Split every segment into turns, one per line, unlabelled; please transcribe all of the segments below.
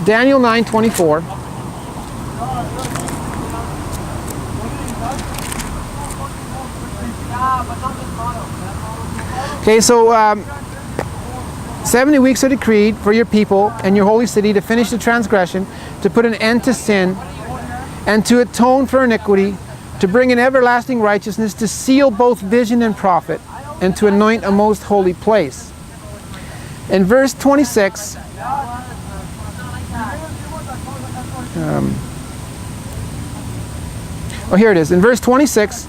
Daniel 9:24. Okay, so 70 weeks are decreed for your people and your holy city to finish the transgression, to put an end to sin, and to atone for iniquity, to bring in everlasting righteousness, to seal both vision and prophet, and to anoint a most holy place. In verse 26, here it is. In verse 26,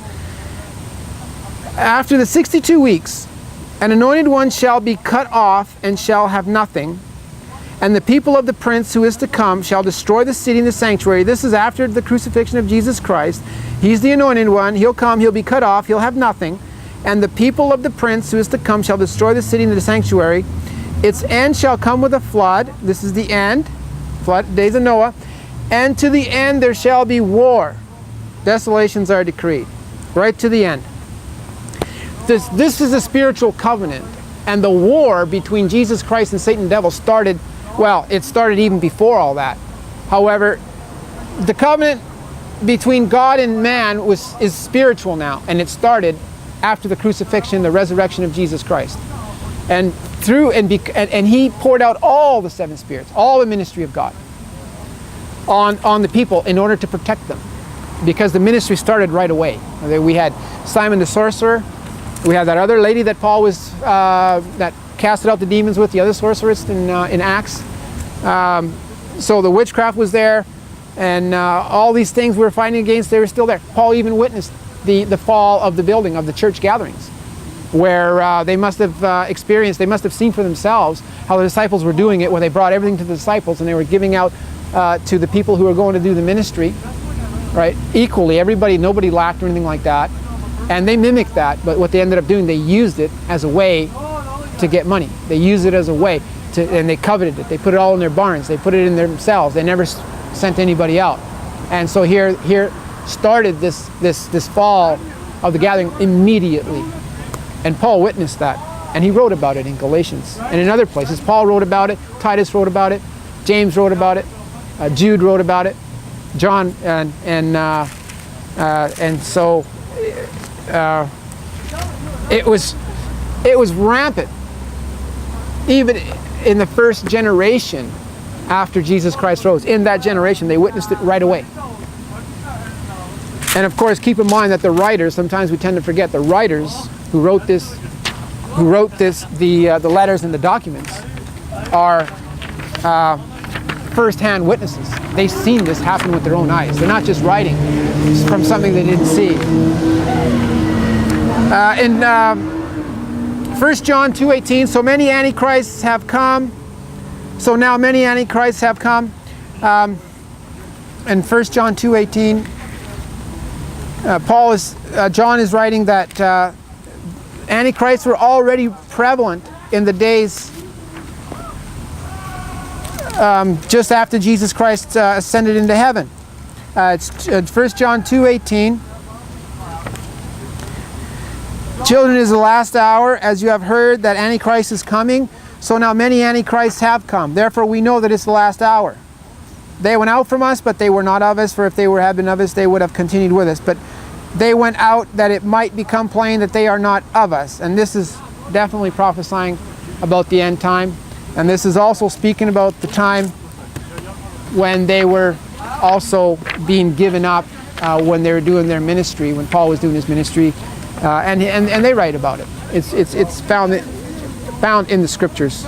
after the 62 weeks, an anointed one shall be cut off and shall have nothing, and the people of the prince who is to come shall destroy the city and the sanctuary. This is after the crucifixion of Jesus Christ. He's the anointed one. He'll come, he'll be cut off, he'll have nothing. And the people of the prince who is to come shall destroy the city and the sanctuary. Its end shall come with a flood. This is the end, flood, days of Noah. And to the end there shall be war. Desolations are decreed, right to the end. This is a spiritual covenant, and the war between Jesus Christ and Satan and the devil started, well, it started even before all that. However, the covenant between God and man is spiritual now, and it started after the crucifixion, the resurrection of Jesus Christ. And he poured out all the seven spirits, all the ministry of God on the people in order to protect them, because the ministry started right away. We had Simon the sorcerer. We had that other lady that Paul was that casted out the demons with, the other sorceress in Acts. So the witchcraft was there, and all these things we were fighting against, they were still there. Paul even witnessed the fall of the building of the church gatherings, where they must have experienced, they must have seen for themselves how the disciples were doing it, where they brought everything to the disciples and they were giving out to the people who were going to do the ministry, right? Equally, everybody, nobody lacked or anything like that. And they mimicked that, but what they ended up doing, they used it as a way to get money. They used it as a way to, and they coveted it. They put it all in their barns. They put it in themselves. They never sent anybody out. And so here started this fall of the gathering immediately. And Paul witnessed that, and he wrote about it in Galatians and in other places. Paul wrote about it. Titus wrote about it. James wrote about it. Jude wrote about it. John and so. It was rampant even in the first generation after Jesus Christ rose. In that generation, they witnessed it right away. And of course, keep in mind that the writers, sometimes we tend to forget, the writers who wrote the letters and the documents are first-hand witnesses. They've seen this happen with their own eyes. They're not just writing from something they didn't see. In 1 John 2:18, so many antichrists have come. So now many antichrists have come. In 1 John 2:18, John is writing that antichrists were already prevalent in the days just after Jesus Christ ascended into heaven. It's 1 John 2:18. Children, it is the last hour, as you have heard that Antichrist is coming, so now many Antichrists have come. Therefore we know that it's the last hour. They went out from us, but they were not of us, for if they had been of us, they would have continued with us. But they went out that it might become plain that they are not of us. And this is definitely prophesying about the end time. And this is also speaking about the time when they were also being given up when they were doing their ministry, when Paul was doing his ministry. And they write about it. It's found in the scriptures.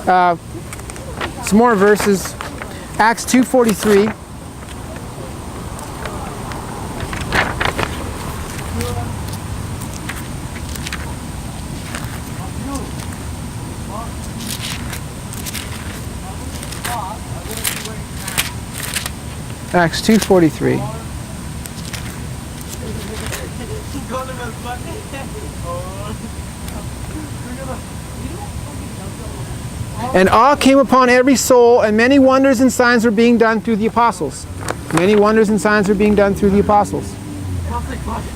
Some more verses. Acts 2:43. Acts 2:43. And awe came upon every soul, and many wonders and signs were being done through the apostles. Many wonders and signs were being done through the apostles.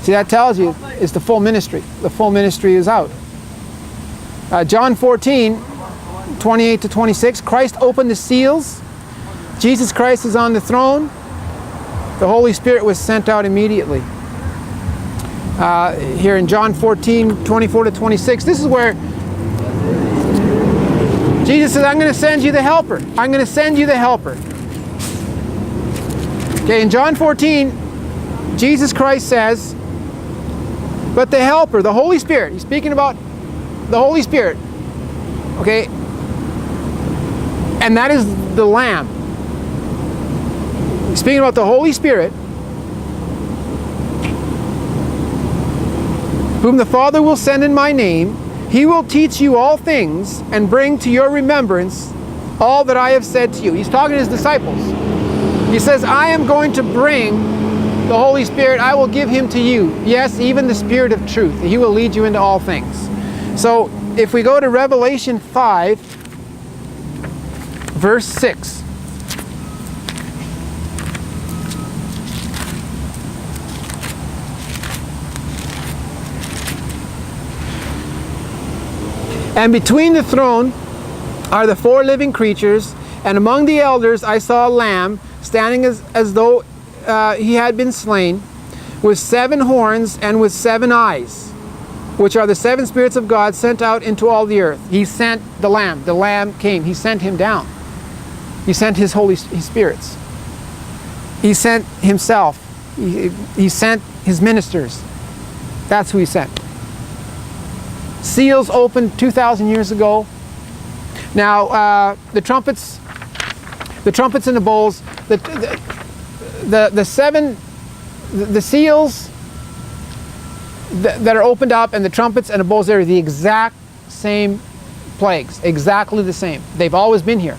See, that tells you it's the full ministry. The full ministry is out. John 14:28-26, Christ opened the seals Jesus Christ is on the throne. The Holy Spirit was sent out immediately. Here in John 14, 24 to 26, this is where Jesus says, I'm going to send you the helper. I'm going to send you the helper. Okay, in John 14, Jesus Christ says, but the helper, the Holy Spirit, he's speaking about the Holy Spirit. Okay, and that is the Lamb. He's speaking about the Holy Spirit, whom the Father will send in my name. He will teach you all things and bring to your remembrance all that I have said to you. He's talking to his disciples. He says, I am going to bring the Holy Spirit. I will give him to you. Yes, even the Spirit of truth. He will lead you into all things. So if we go to Revelation 5, verse 6. And between the throne are the 4 living creatures, and among the elders I saw a lamb standing as though he had been slain, with 7 horns and with 7 eyes, which are the 7 spirits of God sent out into all the earth. He sent the lamb. The lamb came. He sent him down. He sent his his spirits. He sent himself. He sent his ministers. That's who he sent. Seals opened 2,000 years ago. Now the trumpets and the bowls, the 7, the seals that are opened up, and the trumpets and the bowls, they're the exact same plagues, exactly the same. They've always been here.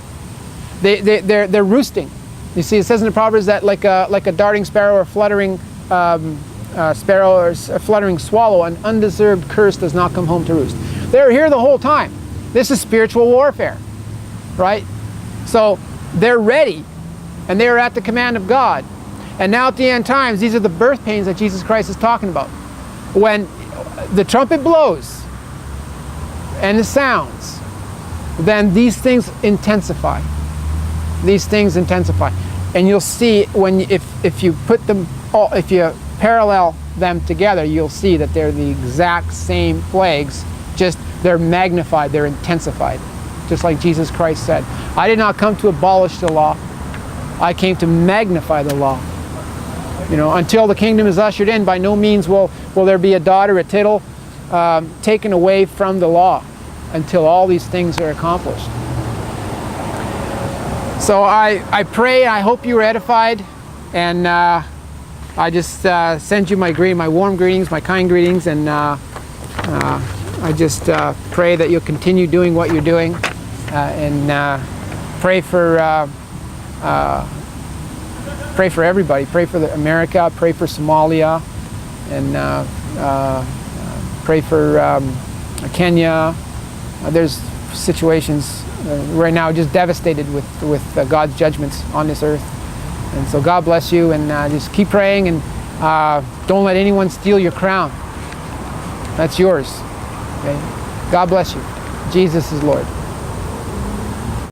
They're roosting. You see, it says in the Proverbs that like a darting sparrow or a fluttering sparrow or a fluttering swallow, an undeserved curse does not come home to roost. They're here the whole time. This is spiritual warfare, right? So they're ready, and they are at the command of God. And now at the end times, these are the birth pains that Jesus Christ is talking about. When the trumpet blows and it sounds, then these things intensify. These things intensify. And you'll see if you put them all, if you parallel them together, you'll see that they're the exact same plagues, just they're magnified, they're intensified. Just like Jesus Christ said, I did not come to abolish the law. I came to magnify the law. You know, until the kingdom is ushered in, by no means will there be a dot or a tittle taken away from the law until all these things are accomplished. So I pray, I hope you were edified, and I just send you my warm greetings, my kind greetings, and I just pray that you'll continue doing what you're doing, and pray for everybody. Pray for America, pray for Somalia, and pray for Kenya. There's situations right now just devastated with God's judgments on this earth. And so God bless you, and just keep praying, and don't let anyone steal your crown. That's yours. Okay? God bless you. Jesus is Lord.